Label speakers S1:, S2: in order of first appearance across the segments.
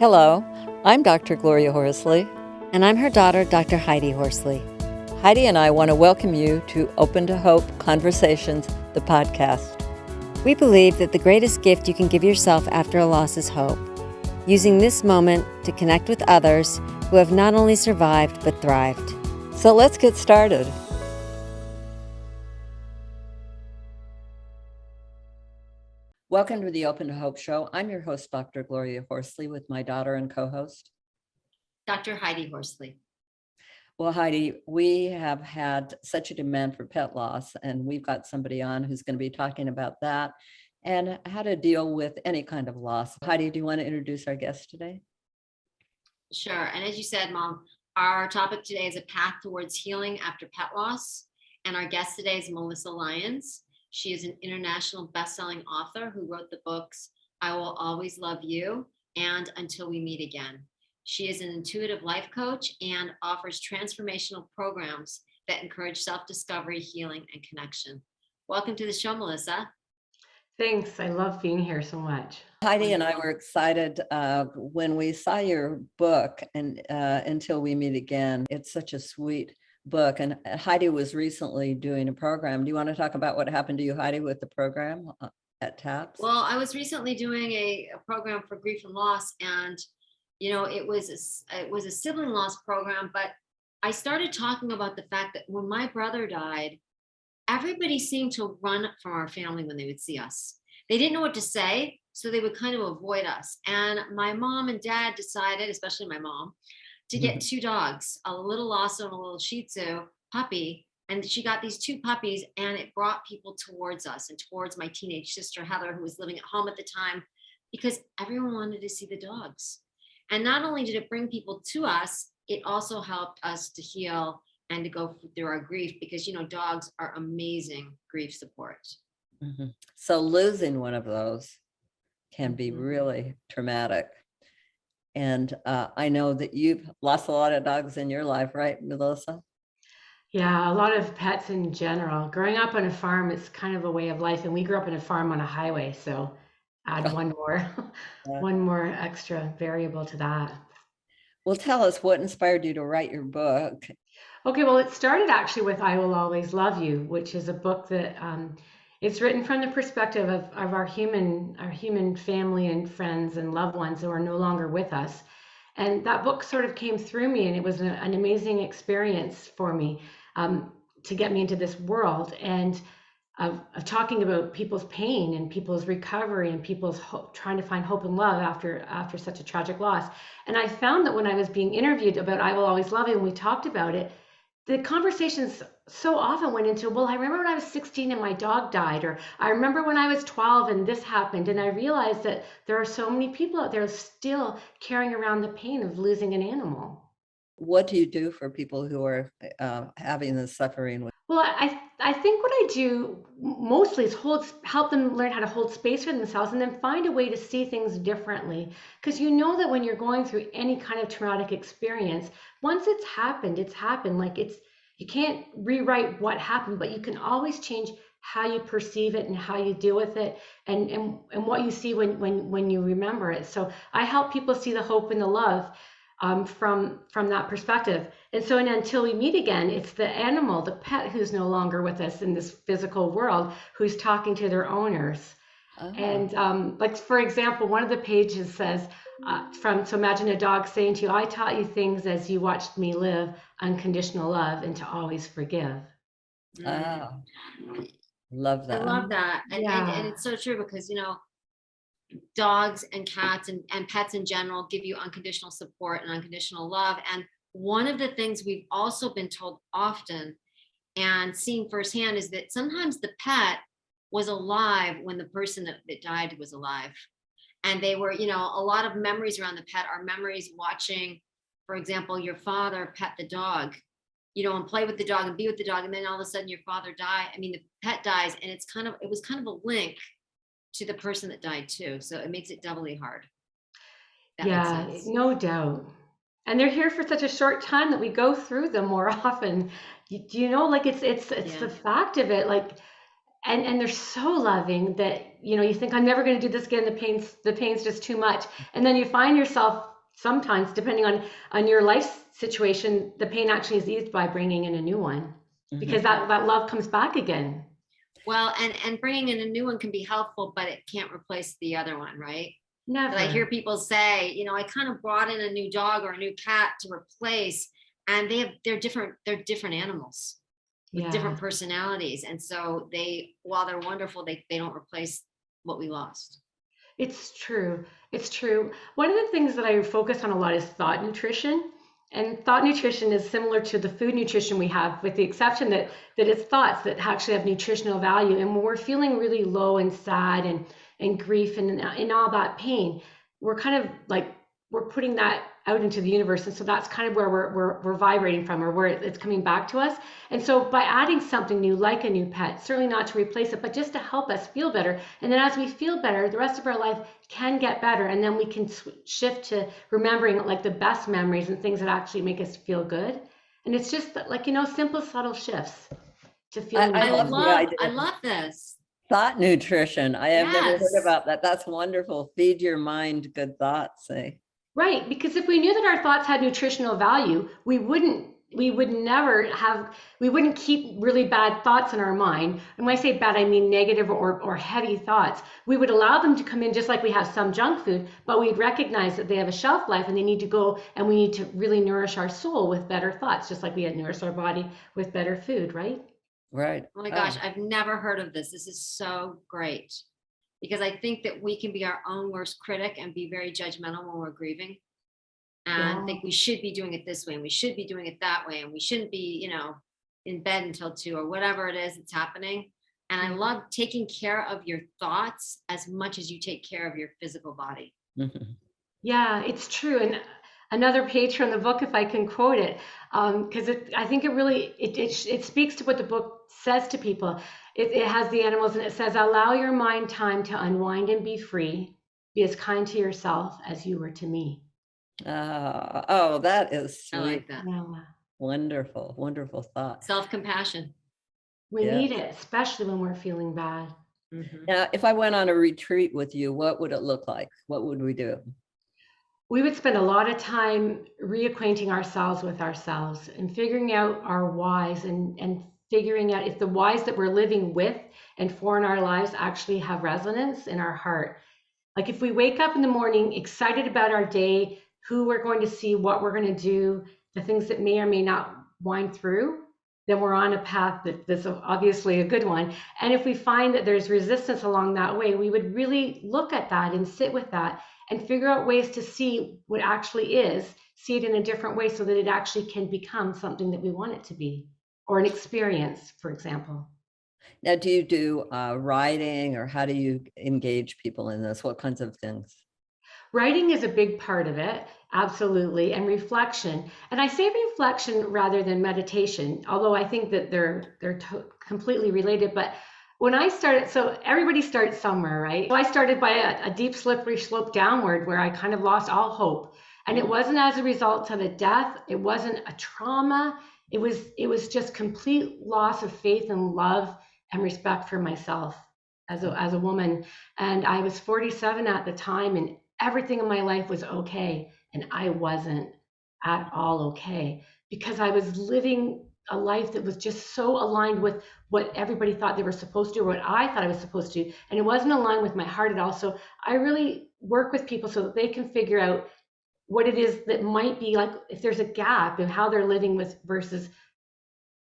S1: Hello, I'm Dr. Gloria Horsley.
S2: And I'm her daughter, Dr. Heidi Horsley.
S1: Heidi and I want to welcome you to Open to Hope Conversations, the podcast.
S2: We believe that the greatest gift you can give yourself after a loss is hope, using this moment to connect with others who have not only survived but thrived.
S1: So let's get started. Welcome to the Open to Hope show. I'm your host, Dr. Gloria Horsley, with my daughter and co-host,
S3: Dr. Heidi Horsley.
S1: Well, Heidi, we have had such a demand for pet loss, and we've got somebody on who's going to be talking about that and how to deal with any kind of loss. Heidi, do you want to introduce our guest today?
S3: Sure. And as you said, Mom, our topic today is a path towards healing after pet loss. And our guest today is Melissa Lyons. She is an international best-selling author who wrote the books I Will Always Love You and Until We Meet Again. She is an intuitive life coach and offers transformational programs that encourage self-discovery, healing, and connection. Welcome to the show, Melissa.
S4: Thanks. I love being here so much.
S1: Heidi and I were excited when we saw your book and Until We Meet Again. It's such a sweet book. And Heidi was recently doing a program. Do you want to talk about what happened to you, Heidi, with the program at TAPS?
S3: Well, I was recently doing a program for grief and loss, and it was a sibling loss program, but I started talking about the fact that when my brother died, everybody seemed to run from our family when they would see us. They didn't know what to say, so they would kind of avoid us. And my mom and dad decided, especially my mom, to get two dogs, a little Lhasa and a little Shih Tzu puppy. And she got these two puppies, and it brought people towards us and towards my teenage sister, Heather, who was living at home at the time, because everyone wanted to see the dogs. And not only did it bring people to us, it also helped us to heal and to go through our grief, because, dogs are amazing grief support.
S1: Mm-hmm. So losing one of those can be really traumatic. And I know that you've lost a lot of dogs in your life, right, Melissa?
S4: Yeah, a lot of pets in general. Growing up on a farm, it's kind of a way of life. And we grew up on a farm on a highway. So add one more extra variable to that.
S1: Well, tell us what inspired you to write your book.
S4: Okay, well, it started actually with I Will Always Love You, which is a book that it's written from the perspective of our human family and friends and loved ones who are no longer with us. And that book sort of came through me, and it was an amazing experience for me to get me into this world and of talking about people's pain and people's recovery and people's trying to find hope and love after such a tragic loss. And I found that when I was being interviewed about I Will Always Love You, and we talked about it, the conversations so often went into, well, I remember when I was 16 and my dog died, or I remember when I was 12 and this happened. And I realized that there are so many people out there still carrying around the pain of losing an animal.
S1: What do you do for people who are having the suffering?
S4: Well, I think what I do mostly is help them learn how to hold space for themselves and then find a way to see things differently. Because you know that when you're going through any kind of traumatic experience, once it's happened, it's happened. Like you can't rewrite what happened, but you can always change how you perceive it and how you deal with it and what you see when you remember it. So I help people see the hope and the love from that perspective. And so Until We Meet Again, it's the animal, the pet who's no longer with us in this physical world, who's talking to their owners. Oh. And like, for example, one of the pages says, so imagine a dog saying to you, I taught you things as you watched me live, unconditional love, and to always forgive.
S1: Oh, love that.
S3: I love that. And it's so true, because, dogs and cats and pets in general give you unconditional support and unconditional love. And one of the things we've also been told often and seen firsthand is that sometimes the pet was alive when the person that died was alive. And they were, a lot of memories around the pet are memories watching, for example, your father pet the dog, and play with the dog and be with the dog. And then all of a sudden your father the pet dies. And it was kind of a link to the person that died too. So it makes it doubly hard.
S4: Yeah, no doubt. And they're here for such a short time that we go through them more often. Do you know, like it's the fact of it, like, and they're so loving that, you think I'm never going to do this again. The pain's just too much. And then you find yourself sometimes, depending on your life situation, the pain actually is eased by bringing in a new one, because that love comes back again.
S3: Well, and bringing in a new one can be helpful, but it can't replace the other one, right?
S4: Never.
S3: But I hear people say, I kind of brought in a new dog or a new cat to replace, and they're different animals with different personalities. And so while they're wonderful, they don't replace what we lost.
S4: It's true. It's true. One of the things that I focus on a lot is thought nutrition. And thought nutrition is similar to the food nutrition we have, with the exception that it's thoughts that actually have nutritional value. And when we're feeling really low and sad and grief and all that pain, we're kind of like, we're putting that out into the universe. And so that's kind of where we're vibrating from, or where it's coming back to us. And so by adding something new, like a new pet, certainly not to replace it, but just to help us feel better. And then as we feel better, the rest of our life can get better. And then we can shift to remembering like the best memories and things that actually make us feel good. And it's just like, simple, subtle shifts to feel.
S1: I
S3: love this.
S1: Thought nutrition. I have never
S3: Yes.
S1: heard about that. That's wonderful. Feed your mind good thoughts.
S4: Right, because if we knew that our thoughts had nutritional value, we wouldn't keep really bad thoughts in our mind. And when I say bad, I mean negative or heavy thoughts. We would allow them to come in, just like we have some junk food, but we'd recognize that they have a shelf life and they need to go, and we need to really nourish our soul with better thoughts, just like we had nourished our body with better food, right?
S1: Right.
S3: Oh my gosh, I've never heard of this. This is so great, because I think that we can be our own worst critic and be very judgmental when we're grieving, and think we should be doing it this way and we should be doing it that way, and we shouldn't be, in bed until 2 or whatever it is that's happening. And I love taking care of your thoughts as much as you take care of your physical body.
S1: Mhm.
S4: Yeah, it's true. And another page from the book, if I can quote it, because I think it really it speaks to what the book says to people. It has the animals, and it says, "Allow your mind time to unwind and be free. Be as kind to yourself as you were to me."
S1: Oh, that is
S3: I
S1: sweet.
S3: like that.
S4: Yeah.
S1: Wonderful, wonderful thought.
S3: Self-compassion.
S4: We
S1: Yeah.
S4: need it, especially when we're feeling bad.
S3: Mhm.
S1: Now, if I went on a retreat with you, what would it look like? What would we do?
S4: We would spend a lot of time reacquainting ourselves with ourselves and figuring out our whys, and figuring out if the whys that we're living with and for in our lives actually have resonance in our heart. Like if we wake up in the morning excited about our day, who we're going to see, what we're going to do, the things that may or may not wind through, then we're on a path that's obviously a good one. And if we find that there's resistance along that way, we would really look at that and sit with that and figure out ways to see what actually is, see it in a different way, so that it actually can become something that we want it to be, or an experience, for example.
S1: Now, do you do writing, or how do you engage people in this? What kinds of things?
S4: Writing is a big part of it, absolutely, and reflection. And I say reflection rather than meditation, although I think that they're completely related. But when I started, so everybody starts somewhere, right? So I started by a deep, slippery slope downward, where I kind of lost all hope. And it wasn't as a result of a death. It wasn't a trauma. It was just complete loss of faith and love and respect for myself as a woman. And I was 47 at the time, and everything in my life was okay. And I wasn't at all okay, because I was living a life that was just so aligned with what everybody thought they were supposed to, or what I thought I was supposed to. And it wasn't aligned with my heart at all. So I really work with people so that they can figure out what it is that might be, like, if there's a gap in how they're living with versus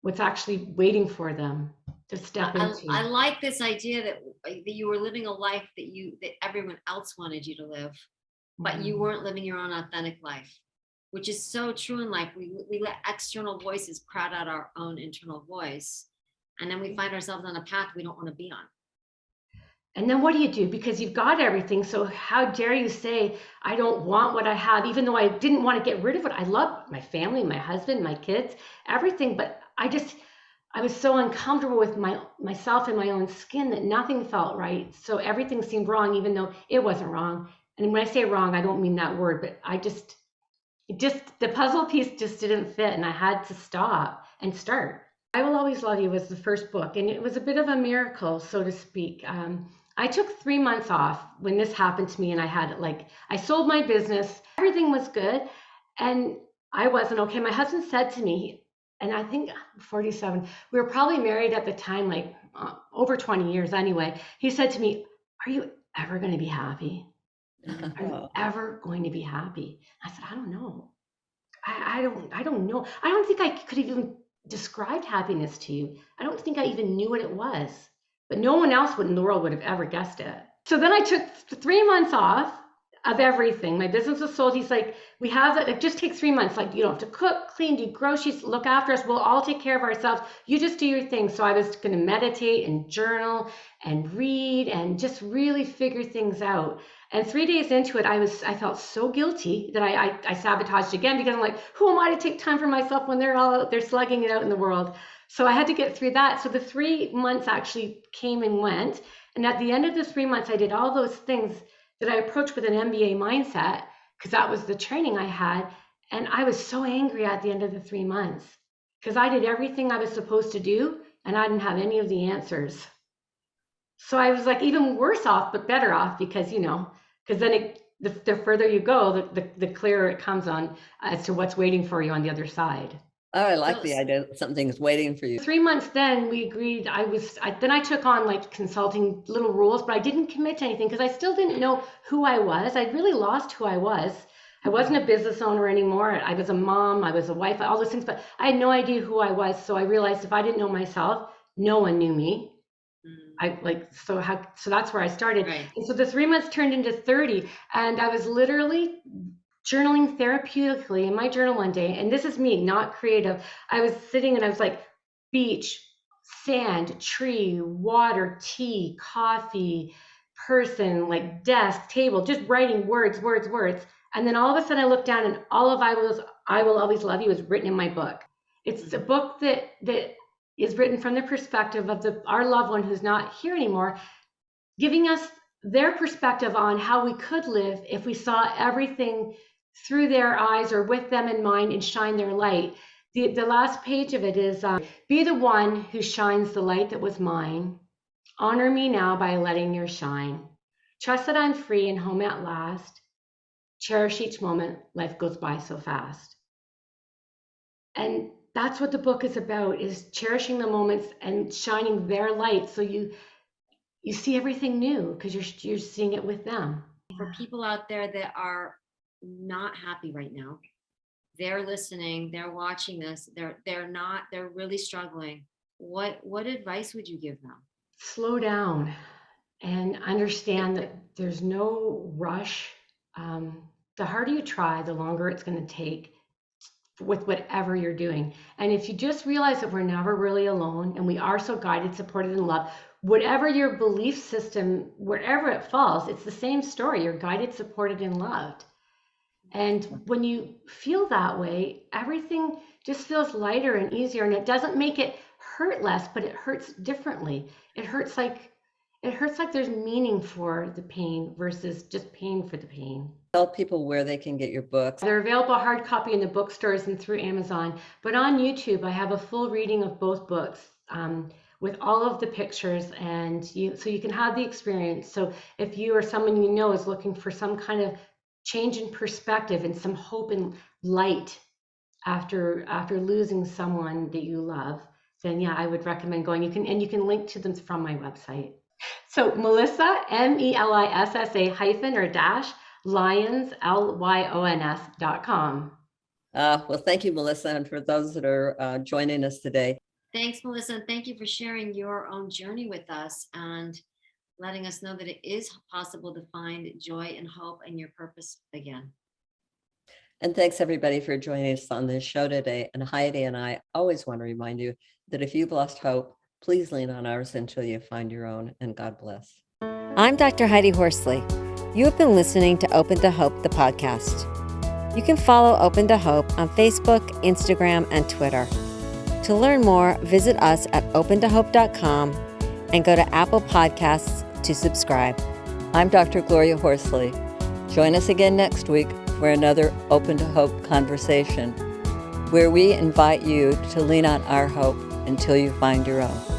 S4: what's actually waiting for them to step into.
S3: I like this idea that you were living a life that everyone else wanted you to live, but you weren't living your own authentic life, which is so true in life. We let external voices crowd out our own internal voice, and then we find ourselves on a path we don't want to be on.
S4: And then what do you do? Because you've got everything. So how dare you say, I don't want what I have, even though I didn't want to get rid of it. I love my family, my husband, my kids, everything. But I was so uncomfortable with myself and my own skin that nothing felt right. So everything seemed wrong, even though it wasn't wrong. And when I say wrong, I don't mean that word, but the puzzle piece just didn't fit, and I had to stop and start. I Will Always Love You was the first book, and it was a bit of a miracle, so to speak. I took 3 months off when this happened to me, and I sold my business. Everything was good, and I wasn't okay. My husband said to me, and I think I'm 47, we were probably married at the time, over 20 years anyway. He said to me, "Are you ever going to be happy? Are you ever going to be happy?" I said, "I don't know. I don't know. I don't think I could have even described happiness to you. I don't think I even knew what it was. But no one else in the world would have ever guessed it." So then I took 3 months off of everything. My business was sold. He's like, "We have it. It just takes 3 months. Like, you don't have to cook, clean, do groceries, look after us. We'll all take care of ourselves. You just do your thing." So I was going to meditate and journal and read and just really figure things out. And 3 days into it, I felt so guilty that I sabotaged again, because I'm like, who am I to take time for myself when they're all out there slugging it out in the world? So I had to get through that. So the 3 months actually came and went. And at the end of the 3 months, I did all those things that I approached with an MBA mindset, because that was the training I had. And I was so angry at the end of the 3 months, because I did everything I was supposed to do and I didn't have any of the answers. So I was like even worse off, but better off, because, because then the further you go, the clearer it comes on as to what's waiting for you on the other side.
S1: Oh, I like the idea that something's waiting for you.
S4: 3 months then we agreed. Then I took on consulting little roles, but I didn't commit to anything because I still didn't know who I was. I'd really lost who I was. I wasn't a business owner anymore. I was a mom, I was a wife, all those things, but I had no idea who I was. So I realized if I didn't know myself, no one knew me. So that's where I started.
S3: Right.
S4: And so the 3 months turned into 30, and I was literally journaling therapeutically in my journal one day. And this is me, not creative. I was sitting and I was like, beach, sand, tree, water, tea, coffee, person, desk, table, just writing words. And then all of a sudden I looked down, and all of I Will Always Love You is written in my book. It's a book that is written from the perspective of our loved one who's not here anymore, giving us their perspective on how we could live if we saw everything through their eyes or with them in mind and shine their light. The last page of it is, "Be the one who shines the light that was mine. Honor me now by letting yours shine. Trust that I'm free and home at last. Cherish each moment, life goes by so fast." And that's what the book is about, is cherishing the moments and shining their light, so you see everything new because you're seeing it with them.
S3: For people out there that are not happy right now, they're listening, they're watching this, they're really struggling. What advice would you give them?
S4: Slow down and understand that there's no rush. The harder you try, the longer it's going to take with whatever you're doing. And if you just realize that we're never really alone, and we are so guided, supported, and loved, whatever your belief system, wherever it falls, it's the same story. You're guided, supported, and loved. And when you feel that way, everything just feels lighter and easier, and it doesn't make it hurt less, but it hurts differently. It hurts like there's meaning for the pain versus just pain for the pain.
S1: Tell people where they can get your books.
S4: They're available hard copy in the bookstores and through Amazon, but on YouTube I have a full reading of both books with all of the pictures, and so you can have the experience. So if you or someone you know is looking for some kind of change in perspective and some hope and light after losing someone that you love, then yeah, I would recommend going. You can link to them from my website. So Melissa, MELISSA hyphen or dash Lyons, LYONS.com.
S1: Well, thank you, Melissa, and for those that are joining us today.
S3: Thanks, Melissa, and thank you for sharing your own journey with us and letting us know that it is possible to find joy and hope and your purpose again.
S1: And thanks everybody for joining us on this show today. And Heidi and I always want to remind you that if you've lost hope, please lean on ours until you find your own, and God bless.
S2: I'm Dr. Heidi Horsley. You have been listening to Open to Hope, the podcast. You can follow Open to Hope on Facebook, Instagram, and Twitter. To learn more, visit us at opentohope.com and go to Apple Podcasts to subscribe.
S1: I'm Dr. Gloria Horsley. Join us again next week for another Open to Hope conversation, where we invite you to lean on our hope until you find your own.